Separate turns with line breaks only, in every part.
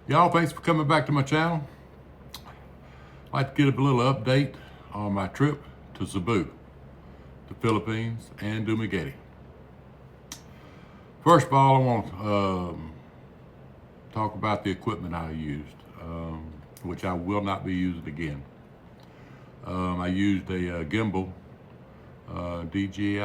Y'all, thanks for coming back to my channel. I'd like to get a little update on my trip to Cebu, the Philippines, and Dumaguete. First of all, I want to talk about the equipment I used, which I will not be using again. I used a gimbal, DJI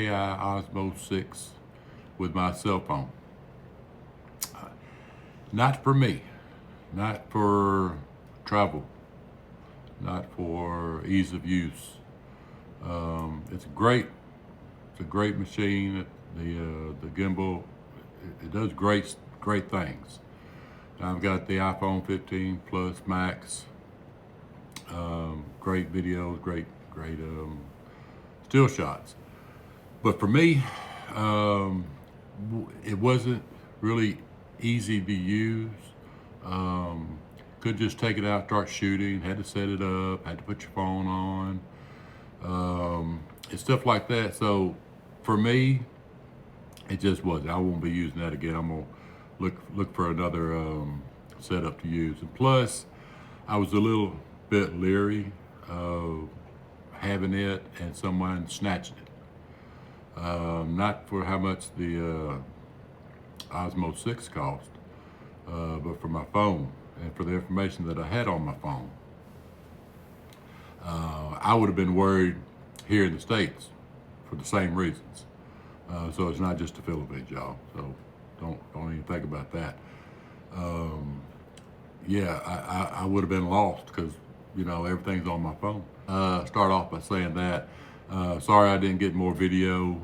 Osmo 6 with my cell phone. Not for me, not for travel, not for ease of use. It's a great machine. The gimbal, it does great things. I've got the iPhone 15 Plus Max. Great videos, great still shots. But for me, it wasn't really easy to use. Could just take it out, start shooting, had to set it up, had to put your phone on, and stuff like that. So for me, it just wasn't. I won't be using that again. I'm gonna look for another setup to use. And plus, I was a little bit leery of having it and someone snatching it. Not for how much the Osmo 6 cost, but for my phone and for the information that I had on my phone. I would have been worried here in the States for the same reasons. So it's not just the Philippines, y'all. So don't even think about that. Yeah, I would have been lost because, everything's on my phone. Start off by saying that. Sorry I didn't get more video,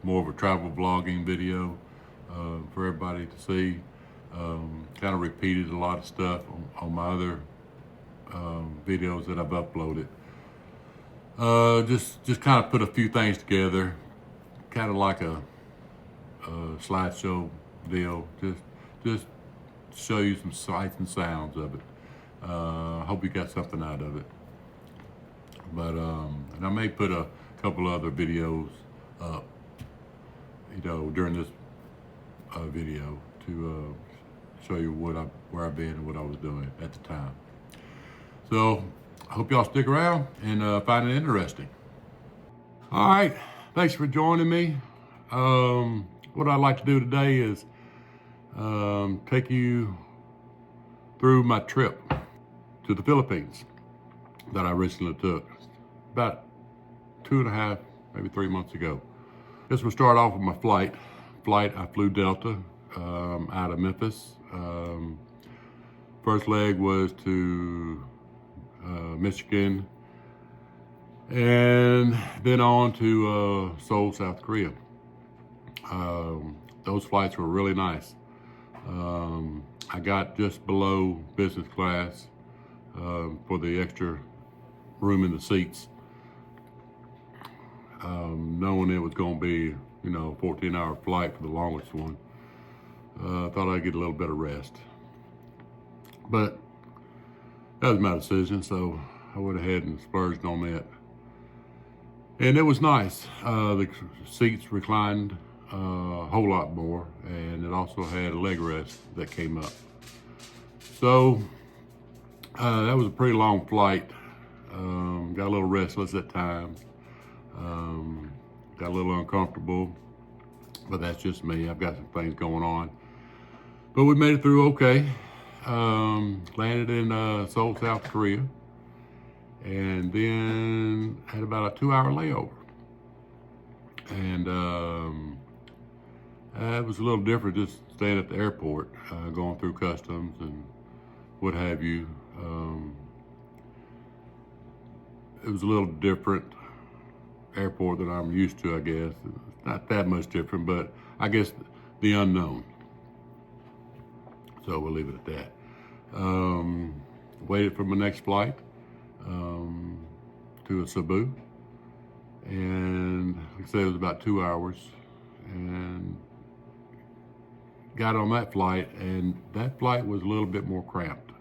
more of a travel vlogging video for everybody to see. Kind of repeated a lot of stuff on my other videos that I've uploaded. Just kind of put a few things together, kind of like a slideshow deal. Just show you some sights and sounds of it. Hope you got something out of it. But and I may put a couple other videos up, during this video to show you where I've been and what I was doing at the time. So I hope y'all stick around and find it interesting. All right, thanks for joining me. What I'd like to do today is take you through my trip to the Philippines that I recently took about 2.5, maybe 3 months ago. This will start off with my flight. I flew Delta out of Memphis. First leg was to Michigan, and then on to Seoul, South Korea. Those flights were really nice. I got just below business class for the extra room in the seats, knowing it was going to be, 14-hour flight for the longest one. Thought I'd get a little bit of rest, but that was my decision, so I went ahead and splurged on that. And it was nice. The seats reclined a whole lot more, and it also had a leg rest that came up. So that was a pretty long flight. Got a little restless at times. Got a little uncomfortable, but that's just me. I've got some things going on. But we made it through okay. Landed in Seoul, South Korea, and then had about a 2-hour layover. And it was a little different just staying at the airport, going through customs and what have you. It was a little different airport than I'm used to, I guess. It's not that much different, but I guess the unknown. So we'll leave it at that. Waited for my next flight to Cebu, and like I said, it was about 2 hours, and got on that flight, and that flight was a little bit more cramped.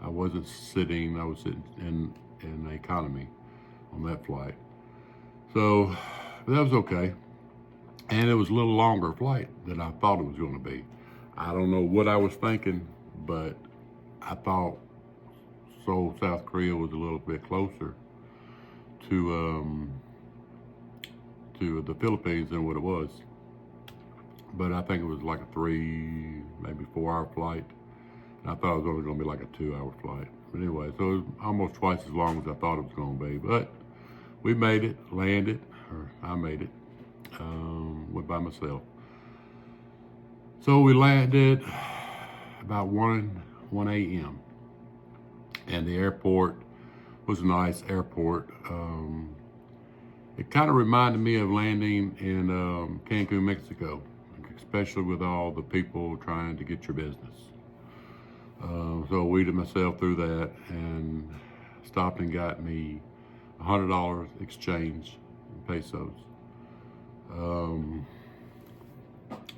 I wasn't sitting, I was sitting in economy on that flight. So that was okay. And it was a little longer flight than I thought it was going to be. I don't know what I was thinking, but I thought Seoul, South Korea was a little bit closer to the Philippines than what it was. But I think it was like a 3, maybe 4 hour flight. And I thought it was only going to be like a 2 hour flight. But anyway, so it was almost twice as long as I thought it was going to be. But we made it, landed, or I made it, went by myself. So we landed about 1 a.m. And the airport was a nice airport. It kind of reminded me of landing in Cancun, Mexico, especially with all the people trying to get your business. So I weeded myself through that and stopped and got me $100 exchange in pesos.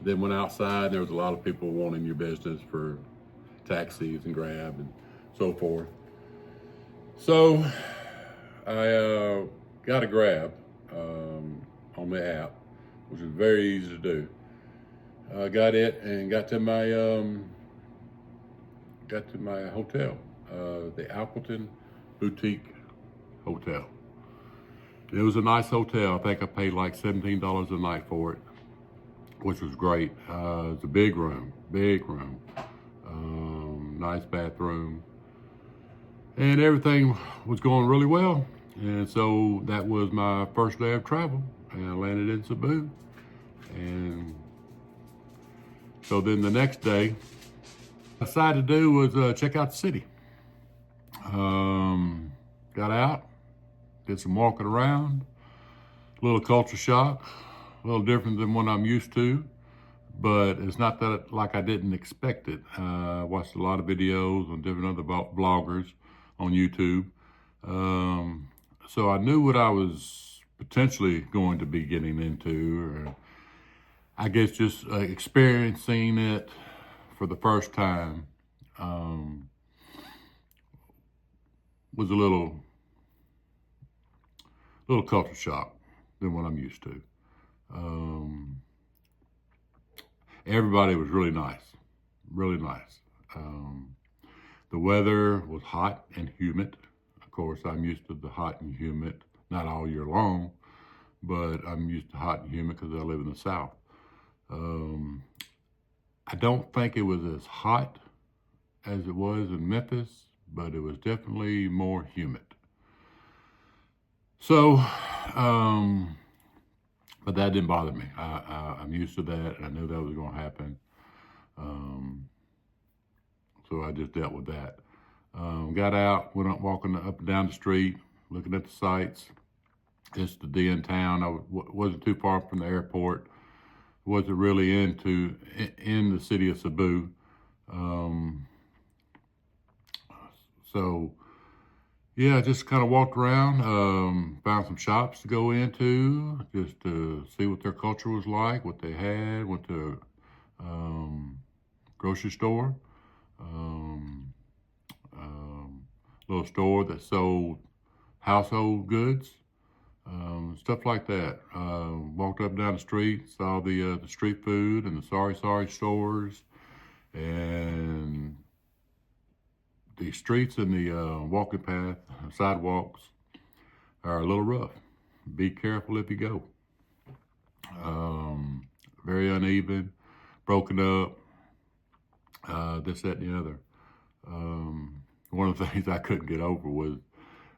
Then went outside. There was a lot of people wanting your business for taxis and Grab and so forth. So I got a Grab on the app, which was very easy to do. Got it and got to my hotel, the Appleton Boutique Hotel. It was a nice hotel. I think I paid like $17 a night for it, which was great. It was a big room, nice bathroom, and everything was going really well. And so that was my first day of travel, and I landed in Cebu. And so then the next day, I decided to do was check out the city. Got out, did some walking around, a little culture shock, a little different than what I'm used to, but it's not that like I didn't expect it. I watched a lot of videos on different other vloggers on YouTube. So I knew what I was potentially going to be getting into, or I guess just experiencing it for the first time was a little culture shock than what I'm used to. Everybody was really nice, really nice. The weather was hot and humid. Of course, I'm used to the hot and humid, not all year long, but I'm used to hot and humid because I live in the South. I don't think it was as hot as it was in Memphis, but it was definitely more humid. So, but that didn't bother me. I'm used to that, and I knew that was going to happen. So I just dealt with that. Got out, went up walking up and down the street, looking at the sights. Just the day in town. I wasn't too far from the airport. Wasn't really in the city of Cebu. So yeah, just kind of walked around, found some shops to go into, just to see what their culture was like, what they had. Went to grocery store, little store that sold household goods, stuff like that. Walked up and down the street, saw the street food and the sorry stores, and the streets and the walking path, sidewalks are a little rough. Be careful if you go. Very uneven, broken up, this, that, and the other. One of the things I couldn't get over was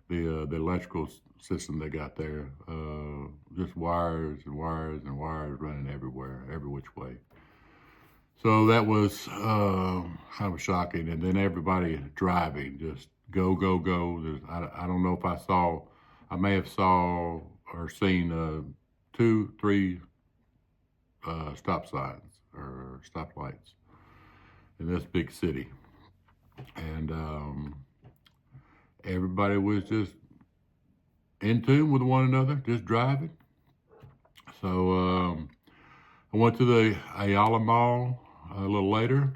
the electrical system they got there. Just wires and wires and wires running everywhere, every which way. So that was kind of shocking. And then everybody driving, just go, go, go. I don't know if I may have saw or seen 2, 3 stop signs or stoplights in this big city. And everybody was just in tune with one another, just driving. So I went to the Ayala Mall a little later,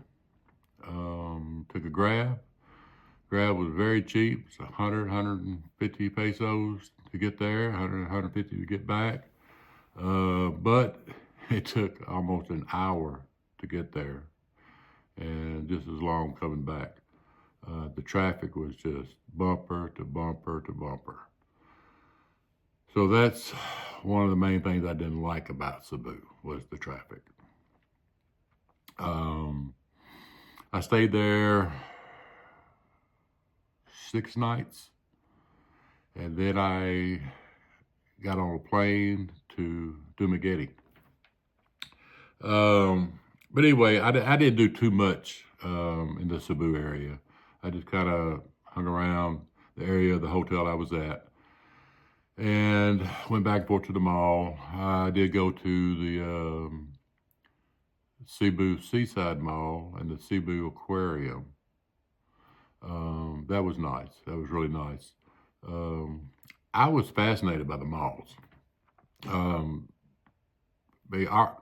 took a Grab. Grab was very cheap. It's 150 pesos to get there, 150 to get back. But it took almost an hour to get there. and just as long coming back. The traffic was just bumper to bumper to bumper. So that's one of the main things I didn't like about Cebu was the traffic. I stayed there 6 nights, and then I got on a plane to Dumaguete. But anyway, I didn't do too much in the Cebu area. I just kind of hung around the area of the hotel I was at and went back and forth to the mall. I did go to the Cebu Seaside Mall and the Cebu Aquarium. That was nice. That was really nice. I was fascinated by the malls. The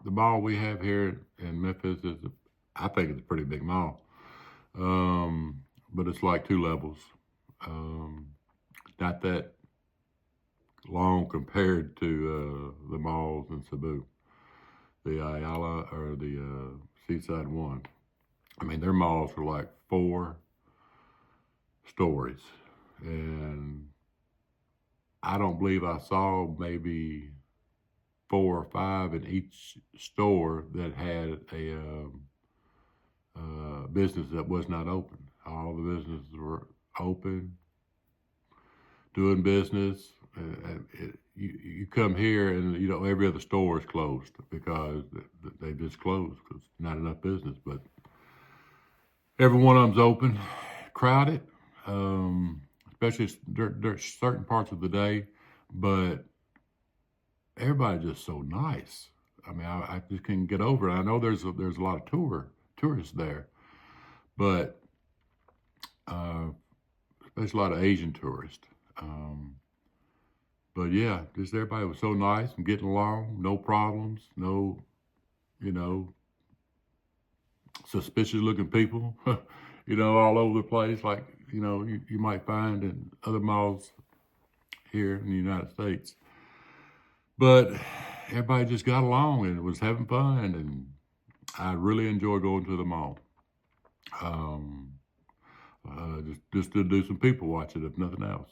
mall we have here in Memphis I think it's a pretty big mall. But it's like 2 levels. Not that long compared to the malls in Cebu, the Ayala or the Seaside one. I mean, their malls were like 4 stories, and I don't believe I saw maybe 4 or 5 in each store that had a business that was not open. All the businesses were open, doing business. You come here and every other store is closed because they just closed because not enough business. But every one of them's open, crowded, especially during certain parts of the day. But everybody's just so nice. I mean, I just can't get over it. I know there's a lot of tourists there, but especially a lot of Asian tourists. But yeah, just everybody was so nice and getting along, no problems, no, suspicious looking people, all over the place, like, you might find in other malls here in the United States. But everybody just got along and was having fun, and I really enjoy going to the mall. Just to do some people watching, if nothing else.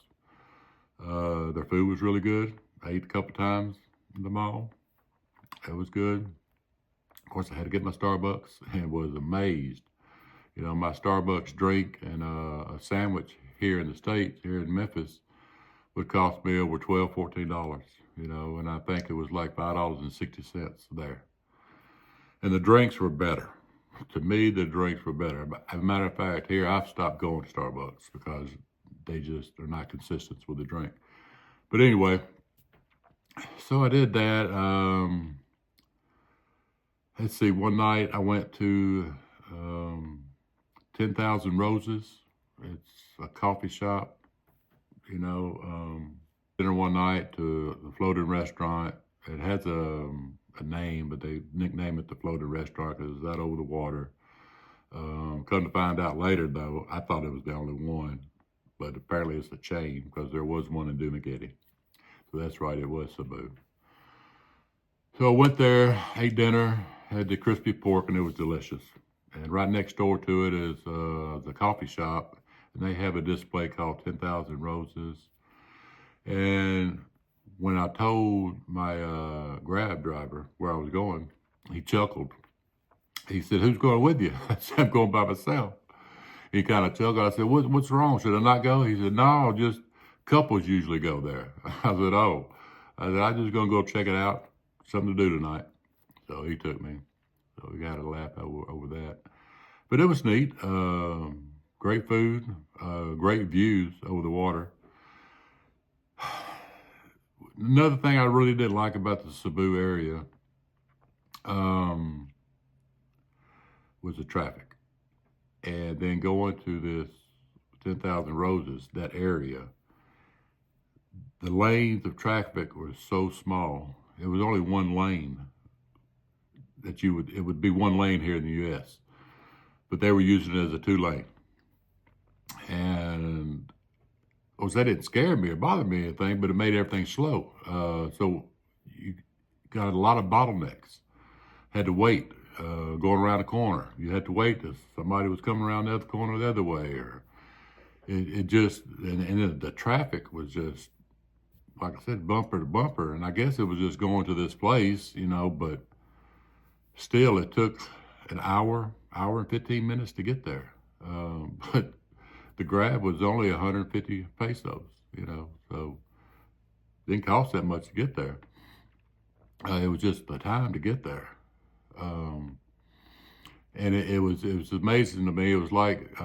Their food was really good. I ate a couple times in the mall. It was good. Of course, I had to get my Starbucks and was amazed. My Starbucks drink and a sandwich here in the States, here in Memphis, would cost me over $12, $14, and I think it was like $5.60 there. And the drinks were better. To me, the drinks were better. As a matter of fact, here I've stopped going to Starbucks because they just are not consistent with the drink. But anyway, so I did that. Let's see, one night I went to 10,000 Roses. It's a coffee shop, dinner one night to the Floating Restaurant. It has a name, but they nicknamed it the Floating Restaurant because it's out over the water. Come to find out later, though, I thought it was the only one, but apparently it's a chain because there was one in Dumaguete. So that's right, it was Cebu. So I went there, ate dinner, had the crispy pork, and it was delicious. And right next door to it is the coffee shop, and they have a display called 10,000 Roses. And when I told my Grab driver where I was going, he chuckled. He said, "Who's going with you?" I said, "I'm going by myself." He kind of chuckled. I said, "What's wrong? Should I not go?" He said, "No, just couples usually go there." I said, "Oh." I said, "I'm just going to go check it out. Something to do tonight." So he took me. So we got a laugh over that. But it was neat. Great food, great views over the water. Another thing I really didn't like about the Cebu area was the traffic. And then going to this 10,000 Roses, that area, the lanes of traffic were so small. It was only one lane it would be one lane here in the U.S., but they were using it as a 2-lane. And of course, that didn't scare me or bother me or anything, but it made everything slow. So you got a lot of bottlenecks. Had to wait going around the corner. You had to wait if somebody was coming around the other corner the other way, or it just, and then the traffic was just, like I said, bumper to bumper. And I guess it was just going to this place, but still it took an hour and 15 minutes to get there. But the grab was only 150 pesos, so it didn't cost that much to get there. It was just the time to get there. And it was amazing to me. It was like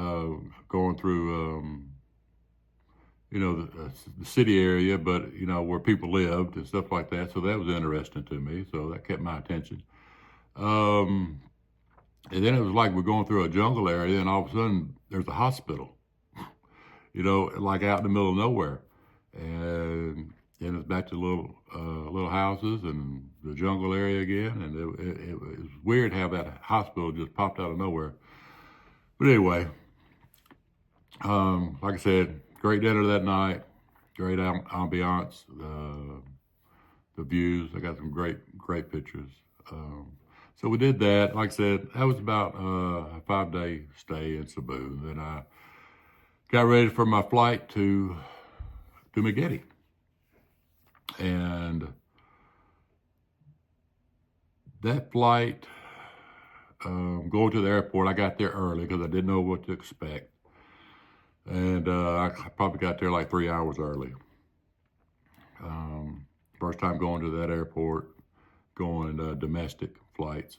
going through, the city area, but, where people lived and stuff like that. So that was interesting to me. So that kept my attention. And then it was like we're going through a jungle area, and all of a sudden there's a hospital, like out in the middle of nowhere. And then it's back to little houses and the jungle area again. And it was weird how that hospital just popped out of nowhere. But anyway, like I said, great dinner that night, great ambiance, the views. I got some great pictures. So we did that. Like I said, that was about a 5-day stay in Cebu. Then I got ready for my flight to Dumaguete. And that flight, going to the airport, I got there early because I didn't know what to expect. And I probably got there like 3 hours early. First time going to that airport, going domestic flights,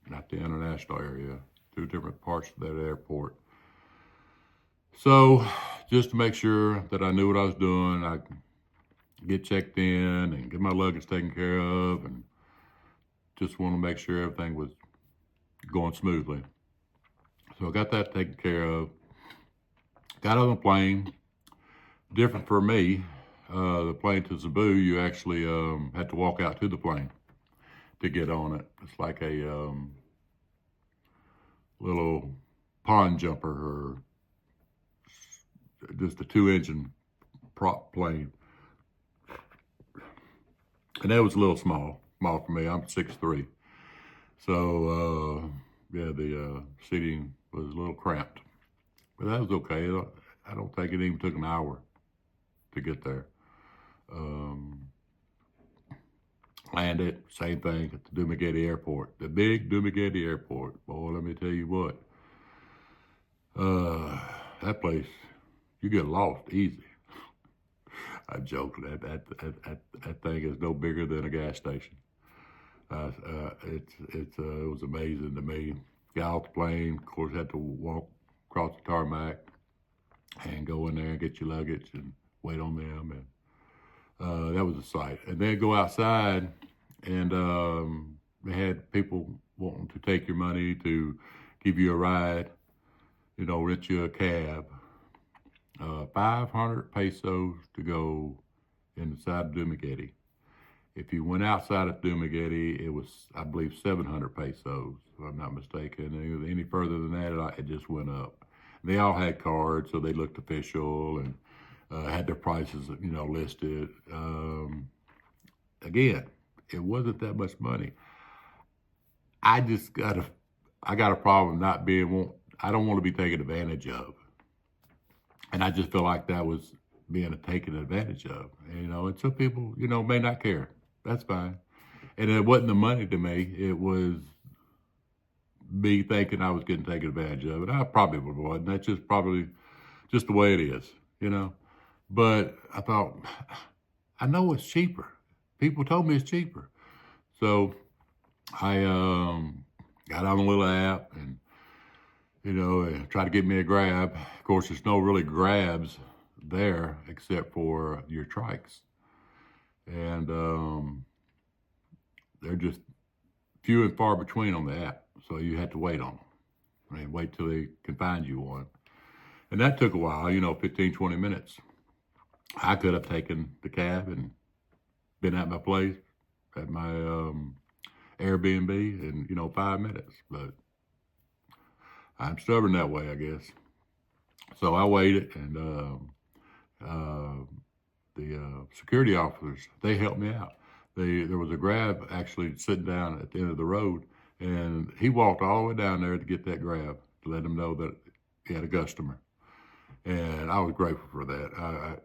not the international area, 2 different parts of that airport. So just to make sure that I knew what I was doing, I get checked in and get my luggage taken care of, and just want to make sure everything was going smoothly. So I got that taken care of. Got on the plane. Different for me, the plane to Cebu, you actually had to walk out to the plane to get on it. It's like a little pond jumper, or just a 2-engine prop plane. And that was a little small for me. I'm 6'3". So, the seating was a little cramped. But that was okay. I don't think it even took an hour to get there. Landed, same thing at the Dumaguete Airport. The big Dumaguete Airport. Boy, let me tell you what. That place, you get lost easy. I joke that thing is no bigger than a gas station. It was amazing to me. Got off the plane, of course, had to walk across the tarmac and go in there and get your luggage and wait on them, and that was a sight. And then go outside, and they had people wanting to take your money to give you a ride, rent you a cab. 500 pesos to go inside Dumaguete. If you went outside of Dumaguete, it was, I believe, 700 pesos, if I'm not mistaken. Any further than that, it just went up. They all had cards, so they looked official and had their prices, listed. Again, it wasn't that much money. I got a problem I don't want to be taken advantage of. And I just feel like that was being taken advantage of, and some people, may not care. That's fine. And it wasn't the money to me. It was me thinking I was getting taken advantage of. And I probably wasn't. That's just probably just the way it is, But I thought, I know it's cheaper. People told me it's cheaper. So I got on a little app and, try to get me a grab. Of course, there's no really grabs there except for your trikes. And they're just few and far between on the app. So you had to wait on them. And wait till they can find you one. And that took a while, 15, 20 minutes. I could have taken the cab and been at my place, at my Airbnb in, 5 minutes. But I'm stubborn that way, I guess. So I waited, and the security officers, they helped me out. There was a grab actually sitting down at the end of the road, And he walked all the way down there to get that grab to let him know that he had a customer. And I was grateful for that.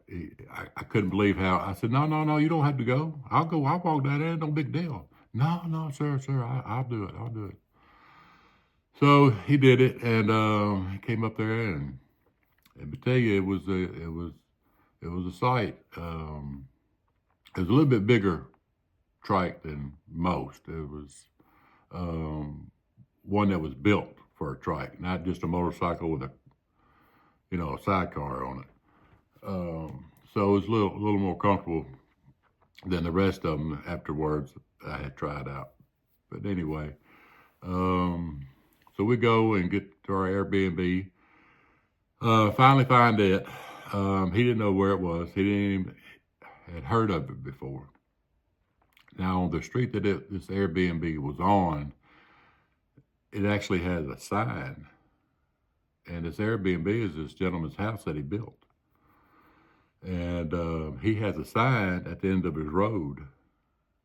I couldn't believe how I said, no, you don't have to go. I'll go. I'll walk down there. No big deal. No, sir, I'll do it. I'll do it. So he did it, and he came up there, and to tell you, it was a sight. It was a little bit bigger trike than most. It was one that was built for a trike, not just a motorcycle with a sidecar on it. So it was a little more comfortable than the rest of them afterwards I had tried out. But anyway, so we go and get to our Airbnb. Finally find it. He didn't know where it was. He didn't even had heard of it before. Now on the street that this Airbnb was on, it actually has a sign. And this Airbnb is this gentleman's house that he built. And he has a sign at the end of his road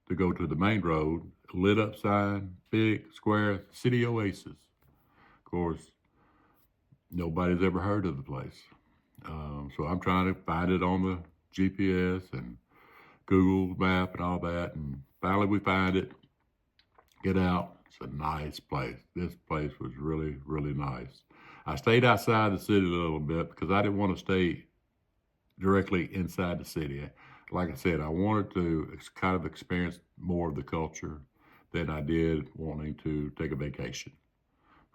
to go to the main road, lit up sign, big, square, City Oasis. Of course, nobody's ever heard of the place. So I'm trying to find it on the GPS and Google Map and all that. And finally we find it, get out. It's a nice place. This place was really, really nice. I stayed outside the city a little bit because I didn't want to stay directly inside the city. Like I said, I wanted to kind of experience more of the culture than I did wanting to take a vacation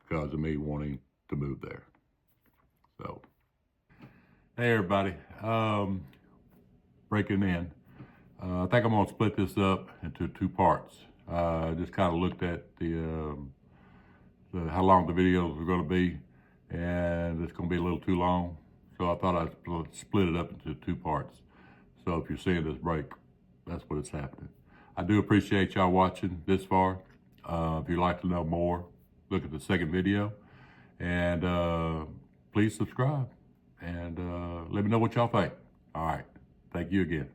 because of me wanting to move there. So, hey everybody, breaking in. I think I'm gonna split this up into two parts. Just kind of looked at the how long the videos are going to be, and it's going to be a little too long. So I thought I'd split it up into two parts. So if you're seeing this break, that's what is happening. I do appreciate y'all watching this far. If you'd like to know more, look at the second video, and please subscribe and let me know what y'all think. All right, thank you again.